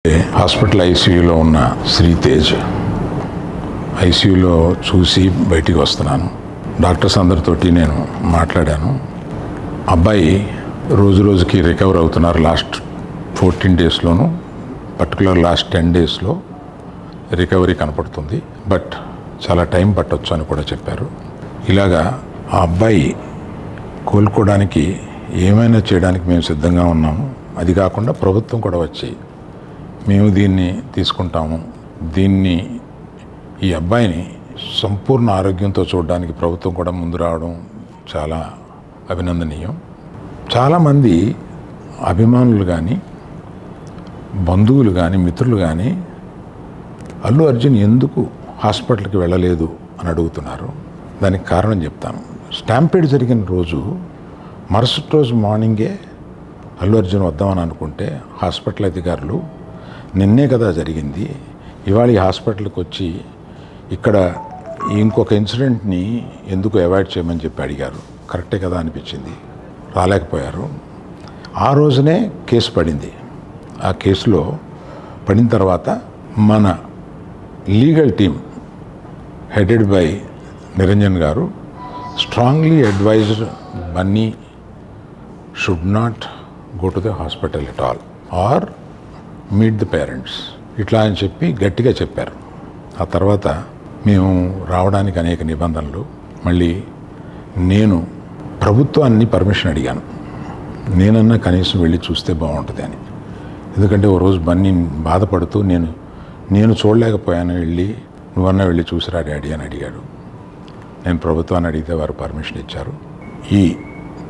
Hospital ఐసీయూలో ఉన్న శ్రీతేజ్ ఐసీయూలో చూసి బయటికి వస్తున్నాను. డాక్టర్స్ అందరితోటి నేను మాట్లాడాను. అబ్బాయి రోజు రోజుకి రికవర్ అవుతున్నారు. లాస్ట్ 14 డేస్లోనూ పర్టికులర్ లాస్ట్ 10 డేస్లో రికవరీ కనపడుతుంది. బట్ చాలా టైం పట్టొచ్చు అని కూడా చెప్పారు. ఇలాగా ఆ అబ్బాయి కోలుకోవడానికి ఏమైనా చేయడానికి మేము సిద్ధంగా ఉన్నాము. అది కాకుండా ప్రభుత్వం కూడా వచ్చి మేము దీన్ని తీసుకుంటాము, ఈ అబ్బాయిని సంపూర్ణ ఆరోగ్యంతో చూడడానికి ప్రభుత్వం కూడా ముందు రావడం చాలా అభినందనీయం. చాలామంది అభిమానులు కానీ, బంధువులు కానీ, మిత్రులు కానీ అల్లు అర్జున్ ఎందుకు హాస్పిటల్కి వెళ్ళలేదు అని అడుగుతున్నారు. దానికి కారణం చెప్తాను. స్టాంపేడ్ జరిగిన రోజు మరుసటి రోజు మార్నింగే అల్లు అర్జున్ వద్దామని అనుకుంటే హాస్పిటల్ అధికారులు నిన్నే కదా జరిగింది, ఇవాళ ఈ హాస్పిటల్కి వచ్చి ఇక్కడ ఇంకొక ఇన్సిడెంట్ని ఎందుకు అవాయిడ్ చేయమని చెప్పి అడిగారు. కరెక్టే కదా అనిపించింది. రాలేకపోయారు. ఆ రోజునే కేసు పడింది. ఆ కేసులో పడిన తర్వాత మన legal team headed by Niranjan గారు strongly advised Bunny should not go to the hospital at all or meet the parents ఇట్లా అని చెప్పి గట్టిగా చెప్పారు. ఆ తర్వాత మేము రావడానికి అనేక నిబంధనలు, మళ్ళీ నేను ప్రభుత్వాన్ని పర్మిషన్ అడిగాను. నేనన్నా కనీసం వెళ్ళి చూస్తే బాగుంటుంది అని. ఎందుకంటే ఓ రోజు బన్నీ బాధపడుతూ నేను చూడలేకపోయాను, నువ్వన్నా వెళ్ళి చూసిరా డాడీ అని అడిగాడు. నేను ప్రభుత్వాన్ని అడిగితే వారు పర్మిషన్ ఇచ్చారు. ఈ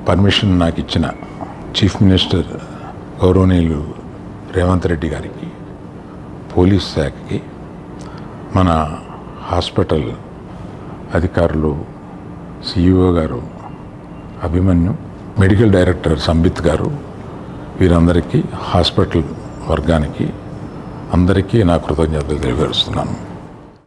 పర్మిషన్ నాకు ఇచ్చిన చీఫ్ మినిస్టర్ గౌరవనీయులు రేవంత్ రెడ్డి గారికి, పోలీస్ శాఖకి, మన హాస్పిటల్ అధికారులు, సిఇఓ గారు అభిమన్యు, మెడికల్ డైరెక్టర్ సంబిత్ గారు, వీరందరికీ, హాస్పిటల్ వర్గానికి అందరికీ నా కృతజ్ఞతలు తెలియజేస్తున్నాను.